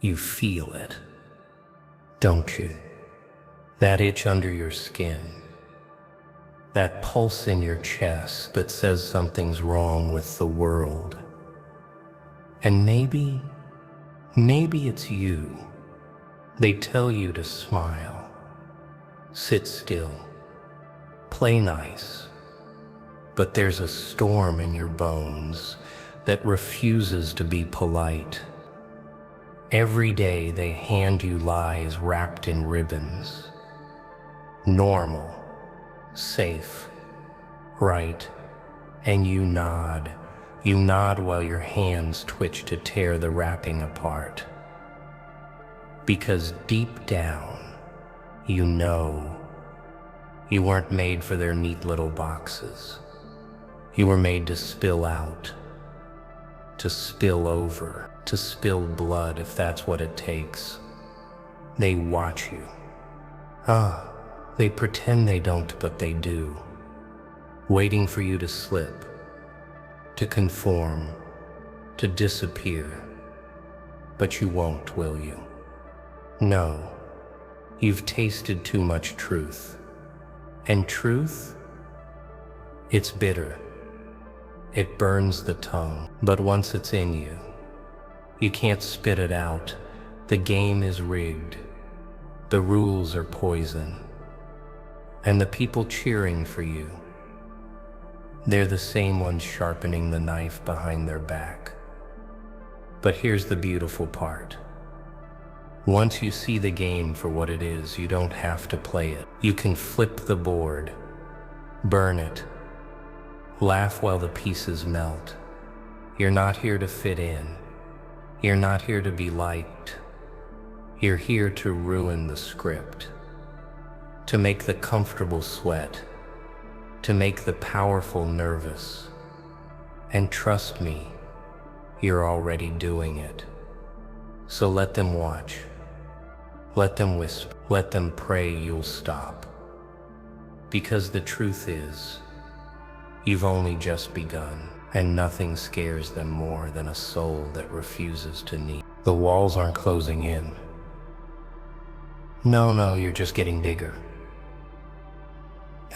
You feel it, don't you? That itch under your skin, that pulse in your chest that says something's wrong with the world. And maybe it's you. They tell you to smile, sit still, play nice. But there's a storm in your bones that refuses to be polite. Every day they hand you lies wrapped in ribbons. Normal, safe, right, and you nod. You nod while your hands twitch to tear the wrapping apart. Because deep down, you know you weren't made for their neat little boxes. You were made to spill out, to spill over, to spill blood if that's what it takes. They watch you. They pretend they don't, but they do. Waiting for you to slip, to conform, to disappear. But you won't, will you? No, you've tasted too much truth. And truth? It's bitter. It burns the tongue, but once it's in you, you can't spit it out. The game is rigged. The rules are poison. And the people cheering for you, they're the same ones sharpening the knife behind their back. But here's the beautiful part. Once you see the game for what it is, you don't have to play it. You can flip the board, burn it, laugh while the pieces melt. You're not here to fit in. You're not here to be liked. You're here to ruin the script, to make the comfortable sweat, to make the powerful nervous. And trust me, you're already doing it. So let them watch. Let them whisper. Let them pray you'll stop. Because the truth is, you've only just begun, and nothing scares them more than a soul that refuses to kneel. The walls aren't closing in. No, you're just getting bigger.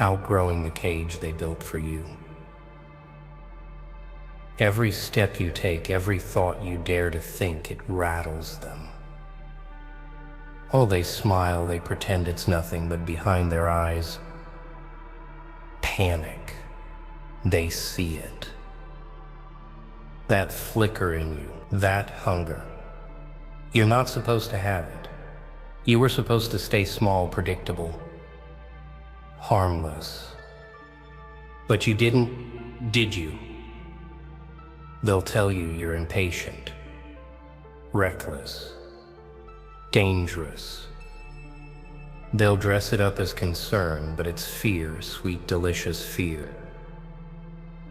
Outgrowing the cage they built for you. Every step you take, every thought you dare to think, it rattles them. Oh, they smile, they pretend it's nothing, but behind their eyes, panic. They see it. That flicker in you, that hunger. You're not supposed to have it. You were supposed to stay small, predictable, harmless. But you didn't, did you? They'll tell you you're impatient, reckless, dangerous. They'll dress it up as concern, but it's fear, sweet, delicious fear.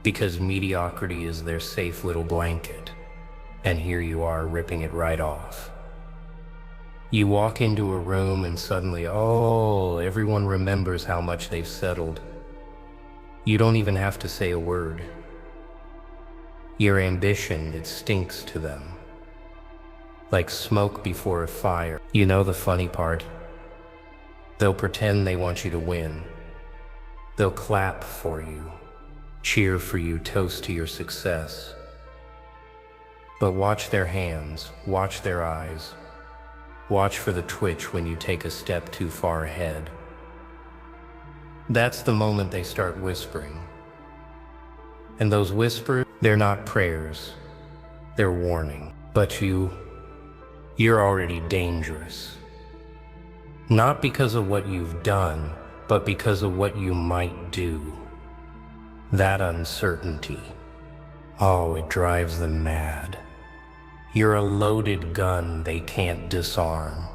Because mediocrity is their safe little blanket, and here you are ripping it right off. You walk into a room and suddenly, everyone remembers how much they've settled. You don't even have to say a word. Your ambition, it stinks to them. Like smoke before a fire. You know the funny part? They'll pretend they want you to win. They'll clap for you, cheer for you, toast to your success. But watch their hands, watch their eyes. Watch for the twitch when you take a step too far ahead. That's the moment they start whispering. And those whispers, they're not prayers, they're warning. But you're already dangerous. Not because of what you've done, but because of what you might do. That uncertainty, it drives them mad. You're a loaded gun they can't disarm,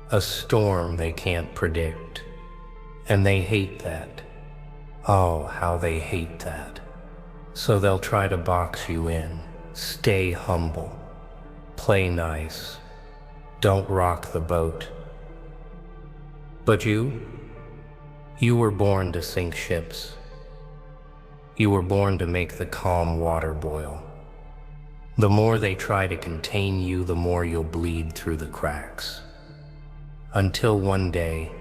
a storm they can't predict, and they hate that. Oh, how they hate that. So they'll try to box you in. Stay humble, play nice, don't rock the boat. But you were born to sink ships. You were born to make the calm water boil. The more they try to contain you, the more you'll bleed through the cracks. Until one day,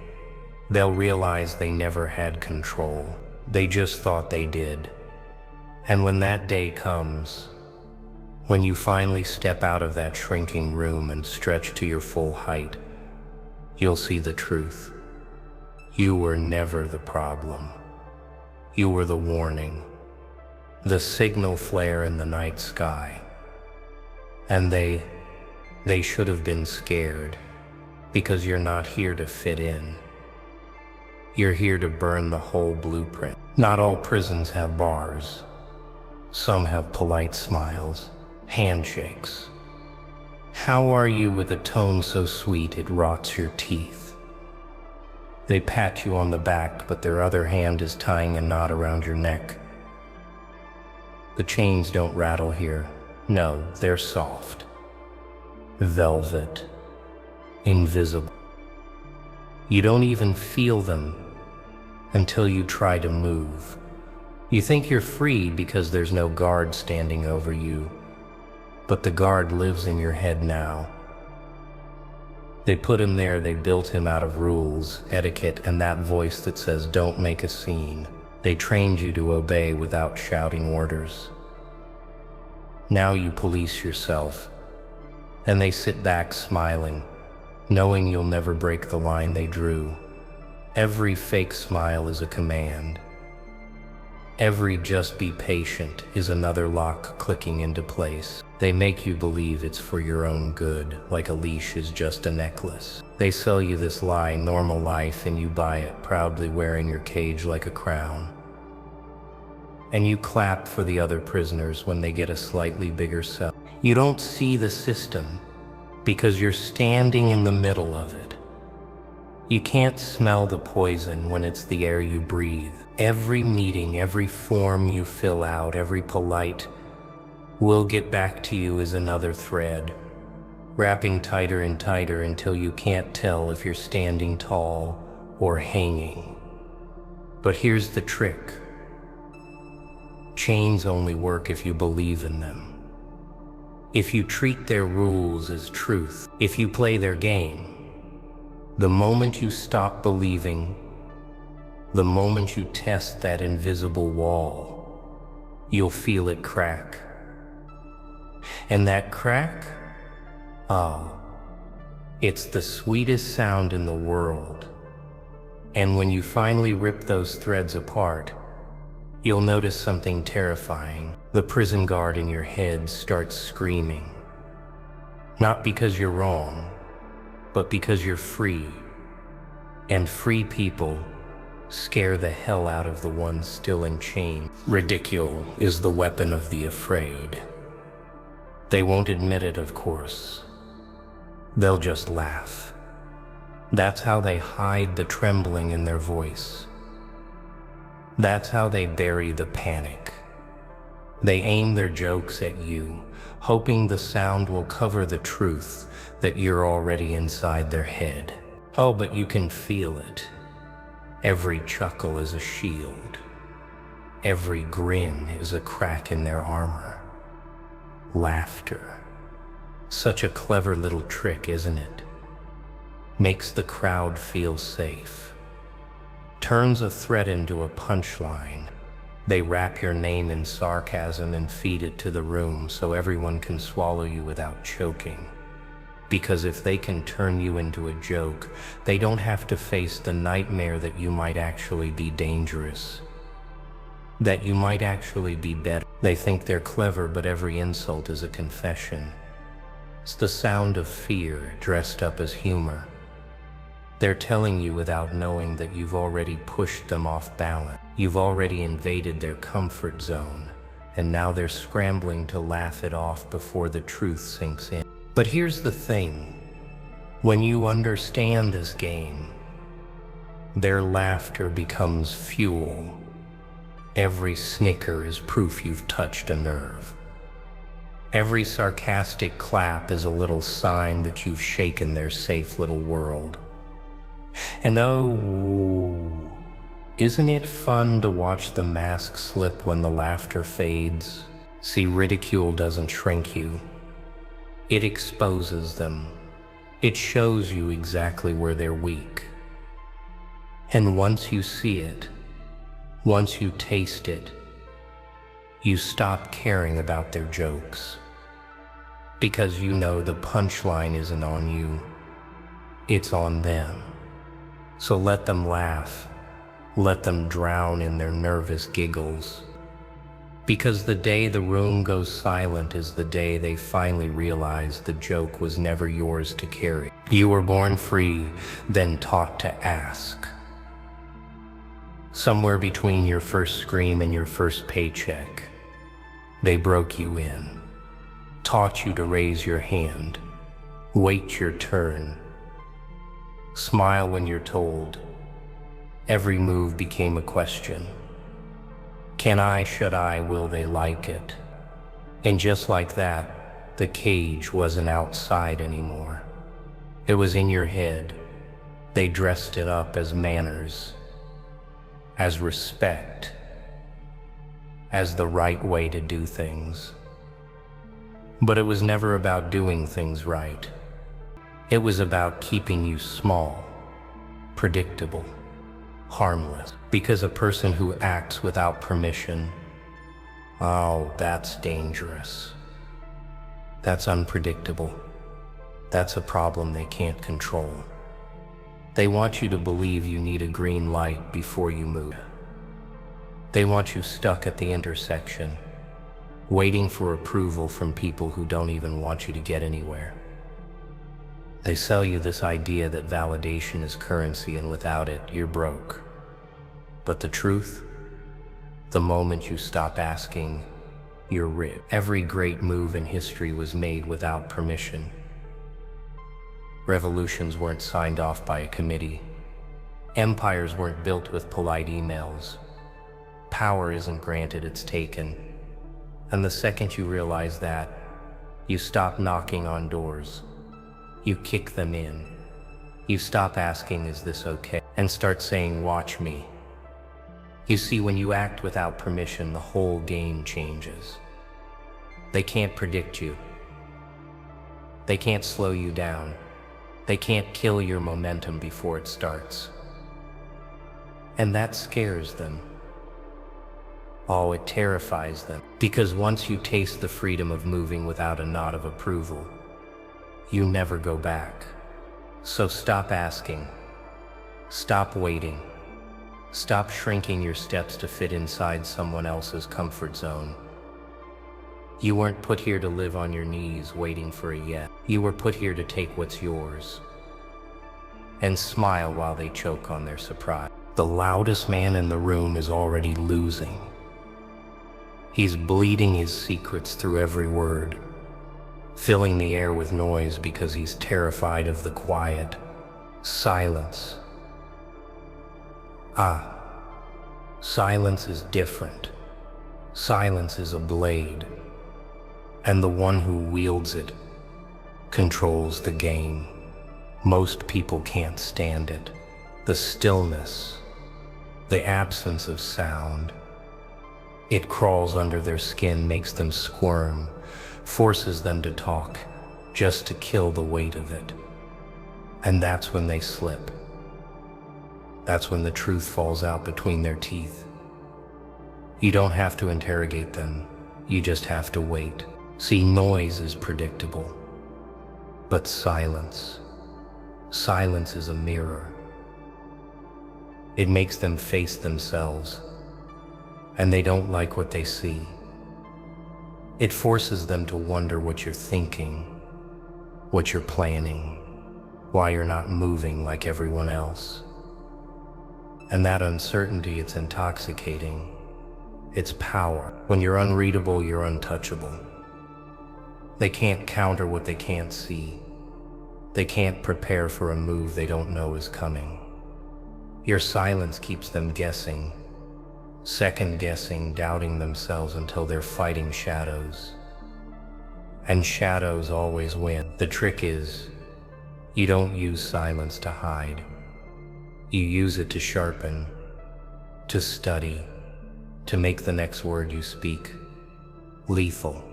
they'll realize they never had control. They just thought they did. And when that day comes, when you finally step out of that shrinking room and stretch to your full height, you'll see the truth. You were never the problem. You were the warning, the signal flare in the night sky. And they should have been scared, because you're not here to fit in. You're here to burn the whole blueprint. Not all prisons have bars. Some have polite smiles, handshakes. How are you with a tone so sweet it rots your teeth? They pat you on the back, but their other hand is tying a knot around your neck. The chains don't rattle here. No, they're soft. Velvet. Invisible. You don't even feel them until you try to move. You think you're free because there's no guard standing over you, but the guard lives in your head now. They put him there, they built him out of rules, etiquette, and that voice that says, "Don't make a scene." They trained you to obey without shouting orders. Now you police yourself, and they sit back smiling, knowing you'll never break the line they drew. Every fake smile is a command. Every "just be patient" is another lock clicking into place. They make you believe it's for your own good, like a leash is just a necklace. They sell you this lie, normal life, and you buy it, proudly wearing your cage like a crown. And you clap for the other prisoners when they get a slightly bigger cell. You don't see the system because you're standing in the middle of it. You can't smell the poison when it's the air you breathe. Every meeting, every form you fill out, every polite "we'll get back to you" is another thread, wrapping tighter and tighter until you can't tell if you're standing tall or hanging. But here's the trick. Chains only work if you believe in them. If you treat their rules as truth, if you play their game. The moment you stop believing, the moment you test that invisible wall, you'll feel it crack. And that crack? Oh, it's the sweetest sound in the world. And when you finally rip those threads apart, you'll notice something terrifying. The prison guard in your head starts screaming. Not because you're wrong, but because you're free. And free people scare the hell out of the ones still in chains. Ridicule is the weapon of the afraid. They won't admit it, of course. They'll just laugh. That's how they hide the trembling in their voice. That's how they bury the panic. They aim their jokes at you, hoping the sound will cover the truth that you're already inside their head. Oh, but you can feel it. Every chuckle is a shield. Every grin is a crack in their armor. Laughter. Such a clever little trick, isn't it? Makes the crowd feel safe. Turns a threat into a punchline. They wrap your name in sarcasm and feed it to the room so everyone can swallow you without choking. Because if they can turn you into a joke, they don't have to face the nightmare that you might actually be dangerous. That you might actually be better. They think they're clever, but every insult is a confession. It's the sound of fear dressed up as humor. They're telling you without knowing that you've already pushed them off balance. You've already invaded their comfort zone, and now they're scrambling to laugh it off before the truth sinks in. But here's the thing. When you understand this game, their laughter becomes fuel. Every snicker is proof you've touched a nerve. Every sarcastic clap is a little sign that you've shaken their safe little world. And oh, isn't it fun to watch the mask slip when the laughter fades? See, ridicule doesn't shrink you. It exposes them. It shows you exactly where they're weak. And once you see it, once you taste it, you stop caring about their jokes. Because you know the punchline isn't on you, it's on them. So let them laugh. Let them drown in their nervous giggles. Because the day the room goes silent is the day they finally realize the joke was never yours to carry. You were born free, then taught to ask. Somewhere between your first scream and your first paycheck, they broke you in, taught you to raise your hand, wait your turn, smile when you're told. Every move became a question. Can I, should I, will they like it? And just like that, the cage wasn't outside anymore. It was in your head. They dressed it up as manners, as respect, as the right way to do things. But it was never about doing things right. It was about keeping you small, predictable, harmless. Because a person who acts without permission, oh, that's dangerous. That's unpredictable. That's a problem they can't control. They want you to believe you need a green light before you move. They want you stuck at the intersection, waiting for approval from people who don't even want you to get anywhere. They sell you this idea that validation is currency and without it, you're broke. But the truth, the moment you stop asking, you're rich. Every great move in history was made without permission. Revolutions weren't signed off by a committee. Empires weren't built with polite emails. Power isn't granted, it's taken. And the second you realize that, you stop knocking on doors. You kick them in. You stop asking, is this okay? And start saying, watch me. You see, when you act without permission, the whole game changes. They can't predict you. They can't slow you down. They can't kill your momentum before it starts. And that scares them. Oh, it terrifies them. Because once you taste the freedom of moving without a nod of approval, you never go back. So stop asking. Stop waiting. Stop shrinking your steps to fit inside someone else's comfort zone. You weren't put here to live on your knees waiting for a yes. You were put here to take what's yours and smile while they choke on their surprise. The loudest man in the room is already losing. He's bleeding his secrets through every word, filling the air with noise because he's terrified of the quiet silence. Silence is different. Silence is a blade, and the one who wields it controls the game. Most people can't stand it. The stillness, the absence of sound. It crawls under their skin, makes them squirm, forces them to talk just to kill the weight of it. And that's when they slip. That's when the truth falls out between their teeth. You don't have to interrogate them, you just have to wait. See, noise is predictable, but silence is a mirror. It makes them face themselves, and they don't like what they see. It forces them to wonder what you're thinking, what you're planning, why you're not moving like everyone else. And that uncertainty, it's intoxicating. It's power. When you're unreadable, you're untouchable. They can't counter what they can't see. They can't prepare for a move they don't know is coming. Your silence keeps them guessing, second guessing, doubting themselves until they're fighting shadows. And shadows always win. The trick is, you don't use silence to hide. You use it to sharpen, to study, to make the next word you speak Lethal.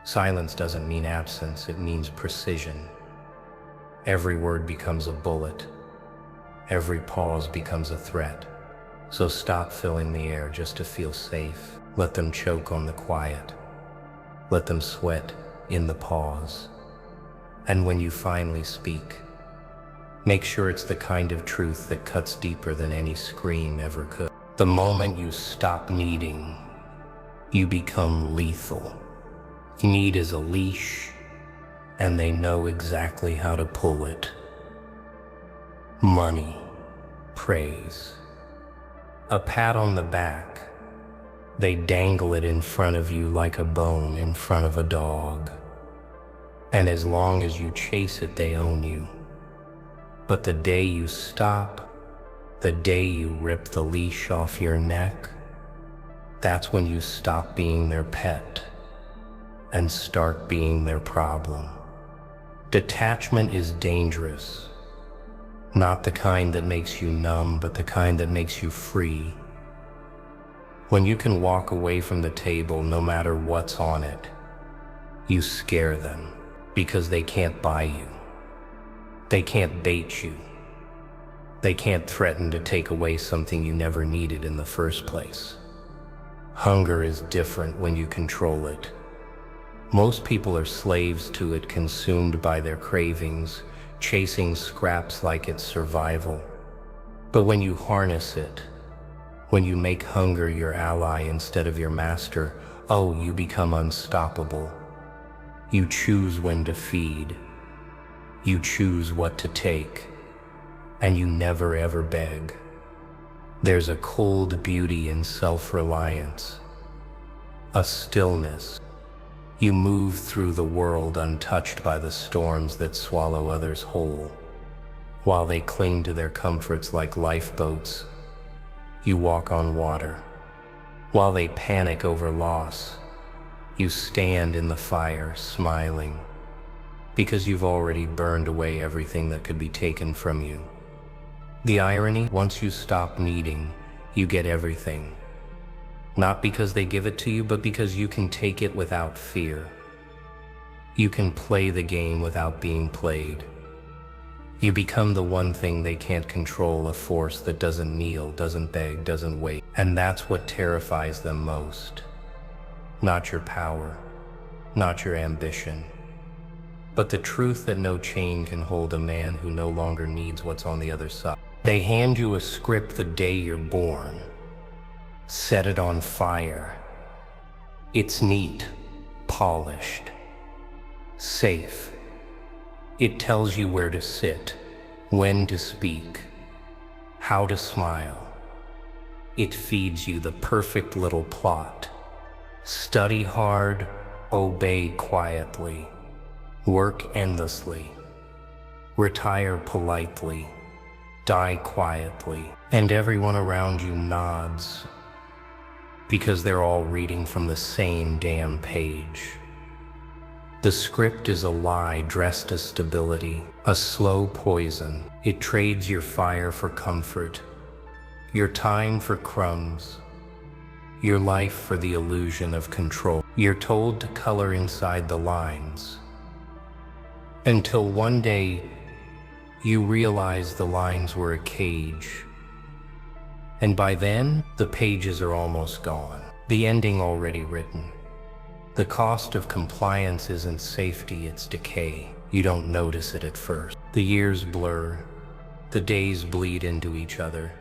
Silence doesn't mean absence, it means precision. Every word becomes a bullet. Every pause becomes a threat. So stop filling the air just to feel safe. Let them choke on the quiet. Let them sweat in the pause. And when you finally speak, make sure it's the kind of truth that cuts deeper than any scream ever could. The moment you stop needing, you become lethal. Need is a leash, and they know exactly how to pull it. Money, praise, a pat on the back. They dangle it in front of you like a bone in front of a dog. And as long as you chase it, they own you. But the day you stop, the day you rip the leash off your neck, that's when you stop being their pet and start being their problem. Detachment is dangerous. Not the kind that makes you numb, but the kind that makes you free. When you can walk away from the table no matter what's on it, you scare them because they can't buy you. They can't bait you. They can't threaten to take away something you never needed in the first place. Hunger is different when you control it. Most people are slaves to it, consumed by their cravings, chasing scraps like it's survival. But when you harness it, when you make hunger your ally instead of your master, oh, you become unstoppable. You choose when to feed. You choose what to take. And you never ever beg. There's a cold beauty in self-reliance, a stillness. You move through the world untouched by the storms that swallow others whole. While they cling to their comforts like lifeboats, you walk on water. While they panic over loss, you stand in the fire smiling, because you've already burned away everything that could be taken from you. The irony, once you stop needing, you get everything. Not because they give it to you, but because you can take it without fear. You can play the game without being played. You become the one thing they can't control, a force that doesn't kneel, doesn't beg, doesn't wait. And that's what terrifies them most. Not your power, not your ambition, but the truth that no chain can hold a man who no longer needs what's on the other side. They hand you a script the day you're born. Set it on fire. It's neat, polished, safe. It tells you where to sit, when to speak, how to smile. It feeds you the perfect little plot. Study hard, obey quietly, work endlessly, retire politely, die quietly, and everyone around you nods because they're all reading from the same damn page. The script is a lie dressed as stability, a slow poison. It trades your fire for comfort, your time for crumbs, your life for the illusion of control. You're told to color inside the lines, until one day you realize the lines were a cage. And by then, the pages are almost gone, the ending already written. The cost of compliance isn't safety, it's decay. You don't notice it at first. The years blur, the days bleed into each other,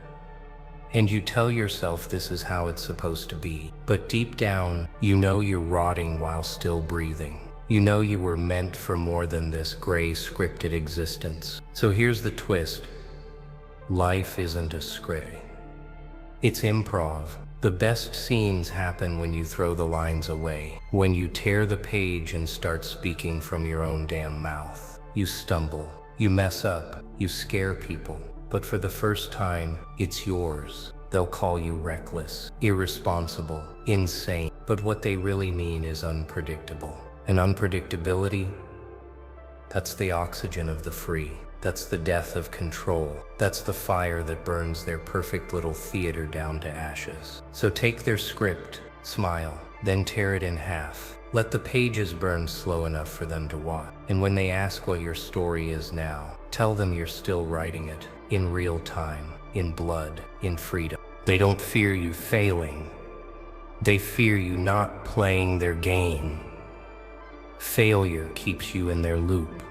and you tell yourself this is how it's supposed to be. But deep down, you know you're rotting while still breathing. You know you were meant for more than this gray scripted existence. So here's the twist. Life isn't a script. It's improv. The best scenes happen when you throw the lines away, when you tear the page and start speaking from your own damn mouth. You stumble, you mess up, you scare people, but for the first time, it's yours. They'll call you reckless, irresponsible, insane, but what they really mean is unpredictable. And unpredictability, that's the oxygen of the free. That's the death of control. That's the fire that burns their perfect little theater down to ashes. So take their script, Smile, then tear it in half. Let the pages burn slow enough for them to watch. And when they ask what your story is now, tell them you're still writing it, in real time, in blood, in freedom. They don't fear you failing. They fear you not playing their game. Failure keeps you in their loop.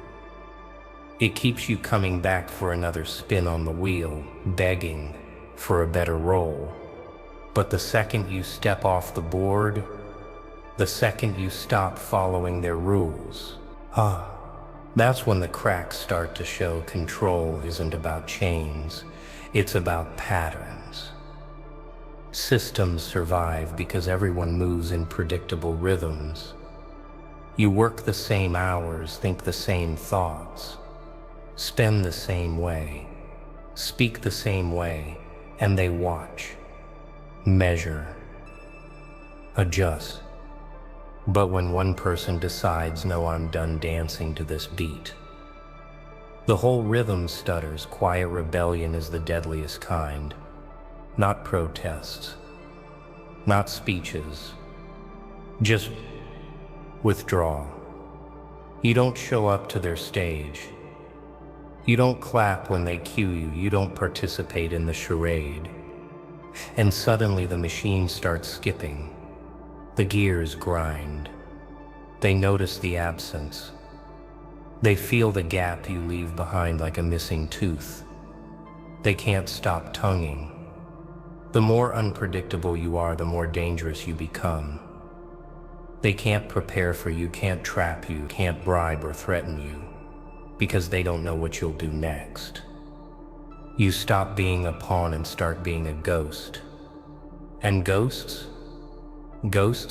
It keeps you coming back for another spin on the wheel, begging for a better role. But the second you step off the board, the second you stop following their rules, that's when the cracks start to show. Control isn't about chains, it's about patterns. Systems survive because everyone moves in predictable rhythms. You work the same hours, think the same thoughts, spend the same way, speak the same way, and they watch, measure, adjust. But when one person decides, no, I'm done dancing to this beat, the whole rhythm stutters. Quiet rebellion is the deadliest kind. Not protests, not speeches, just withdraw. You don't show up to their stage. You don't clap when they cue you. You don't participate in the charade. And suddenly the machine starts skipping. The gears grind. They notice the absence. They feel the gap you leave behind like a missing tooth. They can't stop tonguing. The more unpredictable you are, the more dangerous you become. They can't prepare for you, can't trap you, can't bribe or threaten you, because they don't know what you'll do next. You stop being a pawn and start being a ghost. And ghosts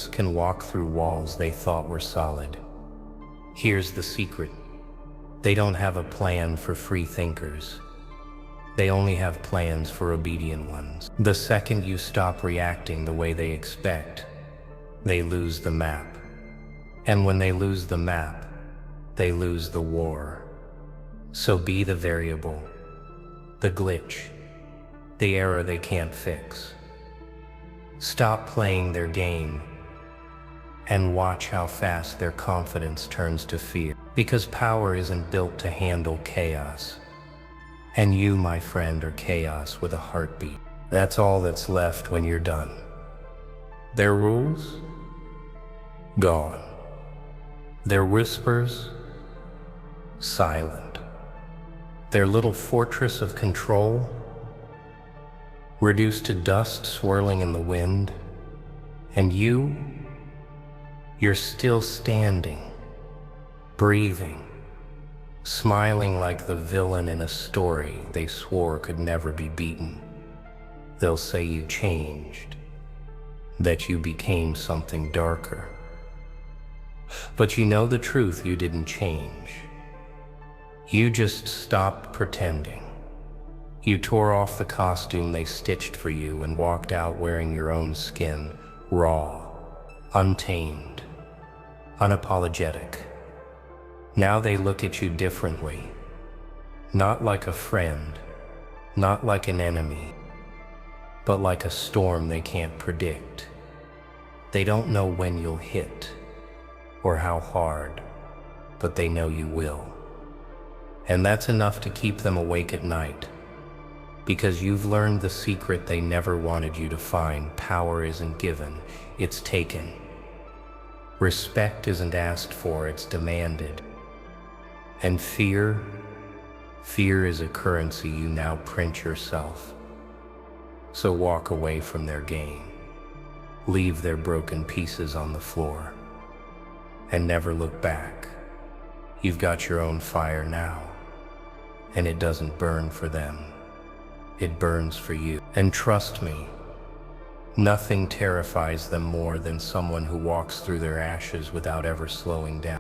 can walk through walls they thought were solid. Here's the secret. They don't have a plan for free thinkers. They only have plans for obedient ones. The second you stop reacting the way they expect, they lose the map. And when they lose the map, they lose the war. So be the variable, the glitch, the error they can't fix. Stop playing their game and watch how fast their confidence turns to fear. Because power isn't built to handle chaos. And you, my friend, are chaos with a heartbeat. That's all that's left when you're done. Their rules? Gone. Their whispers? Silent. Their little fortress of control? Reduced to dust swirling in the wind. And you're still standing, breathing, smiling like the villain in a story they swore could never be beaten. They'll say you changed, that you became something darker. But you know the truth, you didn't change. You just stopped pretending. You tore off the costume they stitched for you and walked out wearing your own skin, raw, untamed, unapologetic. Now they look at you differently, not like a friend, not like an enemy, but like a storm they can't predict. They don't know when you'll hit or how hard, but they know you will. And that's enough to keep them awake at night, because you've learned the secret they never wanted you to find. Power isn't given, it's taken. Respect isn't asked for, it's demanded. And fear is a currency you now print yourself. So walk away from their game. Leave their broken pieces on the floor. And never look back. You've got your own fire now. And it doesn't burn for them. It burns for you. And trust me, nothing terrifies them more than someone who walks through their ashes without ever slowing down.